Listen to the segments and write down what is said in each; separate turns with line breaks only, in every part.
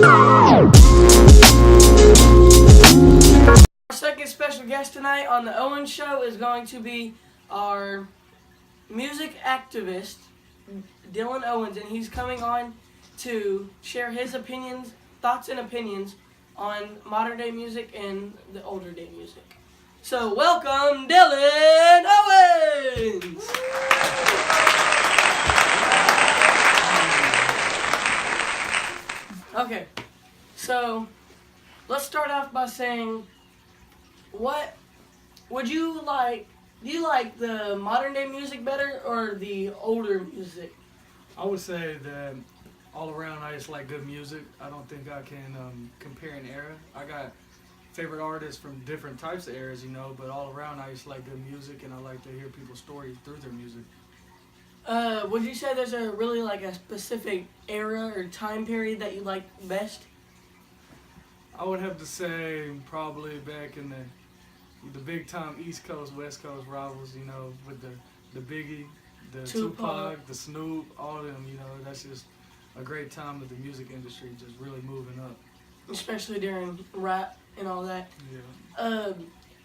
Our second special guest tonight on the Owens show is going to be our music activist, Dylan Owens, and he's coming on to share his opinions, thoughts and opinions on modern day music and the older day music. So welcome, Dylan Owens! Okay, so let's start off by saying, what would you like? Do you like the modern day music better or the older music?
I would say that all around I just like good music. I don't think I can compare an era. I got favorite artists from different types of eras, but all around I just like good music and I like to hear people's stories through their music.
Would you say there's a really like a specific era or time period that you like best?
I would have to say probably back in the big time East Coast, West Coast rivals, with the Biggie, the Tupac, the Snoop, all of them, that's just a great time of the music industry just really moving up.
Especially during rap and all that.
Yeah.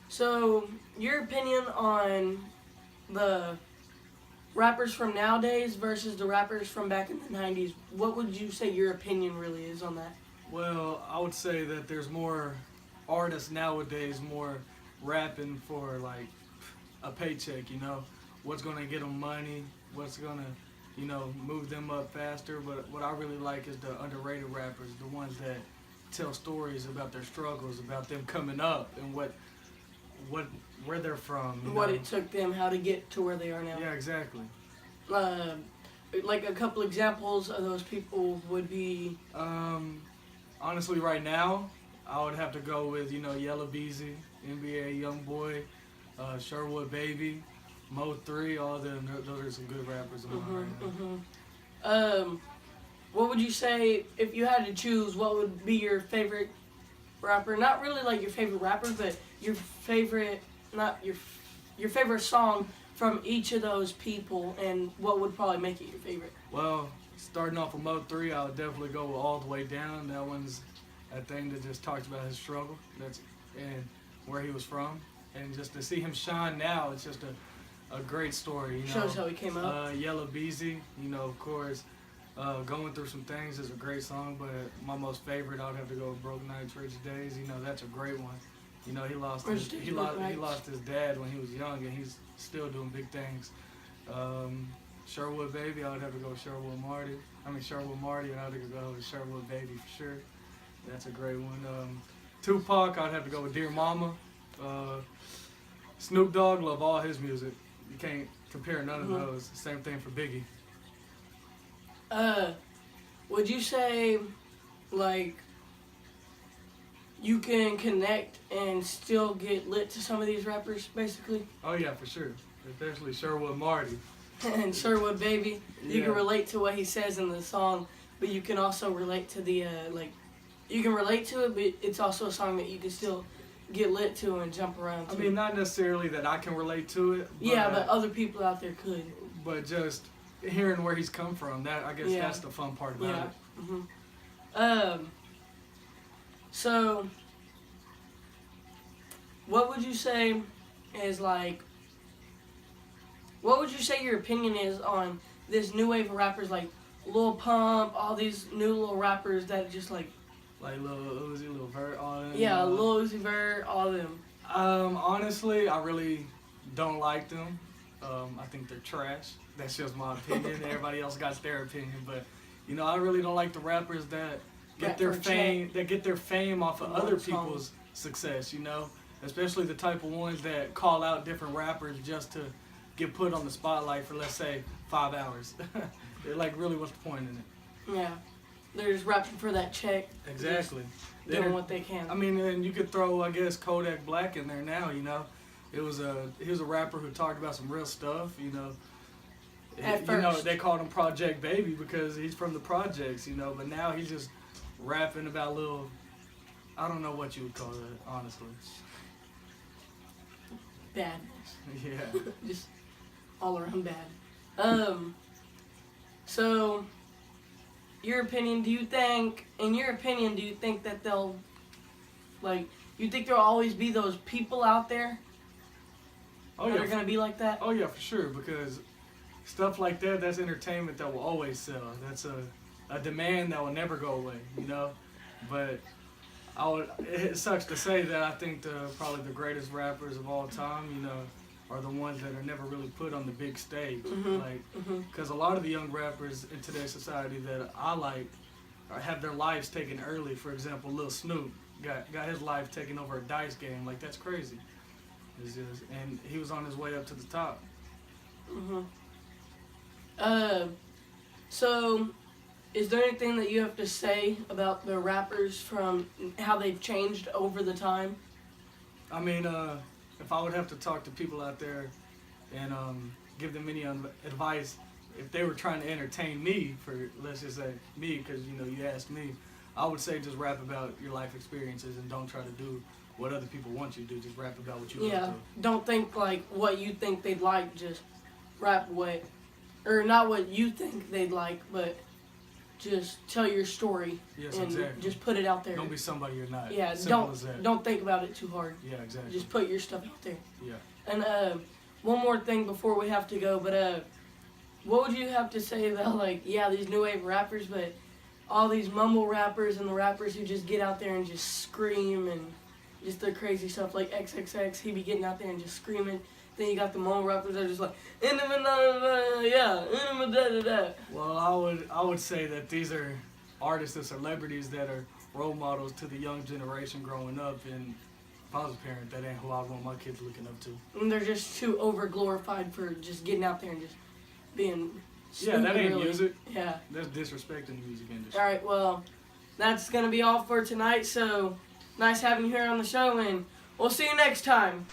So your opinion on the rappers from nowadays versus the rappers from back in the 90s, what would you say your opinion really is on that?
Well, I would say that there's more artists nowadays, more rapping for like a paycheck, what's going to get them money, what's going to, move them up faster. But what I really like is the underrated rappers, the ones that tell stories about their struggles, about them coming up and where they're from.
What it took them, how to get to where they are now.
Yeah, exactly.
Like a couple examples of those people would be...
Honestly, right now, I would have to go with, Yellow Beezy, NBA Youngboy, Sherwood Baby, Mo 3, all of them. Those are some good rappers in my right now.
What would you say, if you had to choose, what would be your favorite rapper? Not really like your favorite rapper, but your favorite, not your favorite song from each of those people, and what would probably make it your favorite?
Well, starting off with Mo 3, I would definitely go with All the Way Down. That one's a thing that just talks about his struggle and where he was from. And just to see him shine now, it's just a great story.
Shows how he came up.
Yellow Beezy, of course, Going Through Some Things is a great song, but my most favorite, I would have to go with Broke Nights, Rich Days. That's a great one. He lost his dad when he was young, and he's still doing big things. Sherwood Baby, I would have to go with Sherwood Marty, and I would have to go with Sherwood Baby for sure. That's a great one. Tupac, I'd have to go with Dear Mama. Snoop Dogg, love all his music. You can't compare none of those. Same thing for Biggie.
Would you say, like, you can connect and still get lit to some of these rappers, basically?
Oh yeah, for sure. Especially Sherwood Marty.
And Sherwood Baby, you
Yeah.
can relate to what he says in the song, but you can also relate to the, you can relate to it, but it's also a song that you can still get lit to and jump around to.
I mean, not necessarily that I can relate to it.
But other people out there could.
But just hearing where he's come from, I guess that's the fun part about it.
Mm-hmm. So, what would you say is like, what would you say your opinion is on this new wave of rappers like Lil Pump, all these new little rappers that just like
Lil Uzi, Lil Vert, all them.
Yeah, Lil Uzi Vert, all of them.
Honestly, I really don't like them. I think they're trash. That's just my opinion. Everybody else got their opinion, but I really don't like the rappers that get their fame off of other people's success. Especially the type of ones that call out different rappers just to get put on the spotlight for, let's say, 5 hours. They're like, really, what's the point in it?
Yeah, they're just rapping for that check.
Exactly.
Doing what they can.
I mean, and you could throw, I guess, Kodak Black in there now. He was a rapper who talked about some real stuff.
At first,
they called him Project Baby because he's from the projects. But now he's just rapping about little, I don't know what you would call that, honestly.
Badness.
Yeah.
Just all around bad. So your opinion, do you think that they'll, like, you think there'll always be those people out there that are going to be like that?
Oh, yeah, for sure, because stuff like that, that's entertainment that will always sell. That's a demand that will never go away, you know? But it sucks to say that I think probably the greatest rappers of all time, you know, are the ones that are never really put on the big stage. Because a lot of the young rappers in today's society that I like have their lives taken early. For example, Lil Snoop got his life taken over a dice game. Like, that's crazy. And he was on his way up to the top.
So, is there anything that you have to say about the rappers from how they've changed over the time?
I mean, if I would have to talk to people out there and give them any advice, if they were trying to entertain me, for let's just say me, because you know you asked me, I would say just rap about your life experiences and don't try to do what other people want you to do. Just rap about what you want to.
Don't think like what you think they'd like. Just rap or not what you think they'd like, but just tell your story.
Yes,
and
exactly.
Just put it out there.
Don't be somebody you're not.
Yeah,
Simple as that.
Don't think about it too hard.
Yeah, exactly.
Just put your stuff out there.
Yeah.
And one more thing before we have to go, but what would you have to say about, like, yeah, these new wave rappers, but all these mumble rappers and the rappers who just get out there and just scream and just the crazy stuff, like XXX, he be getting out there and just screaming. Then you got the mumble rappers that are just like,
Well, I would say that these are artists and celebrities that are role models to the young generation growing up, and if I was a parent, that ain't who I want my kids looking up to.
And they're just too over-glorified for just getting out there and just being
stupid, that ain't
really.
Music.
Yeah.
That's disrespecting the music industry.
Alright, well, that's going to be all for tonight, so nice having you here on the show, and we'll see you next time.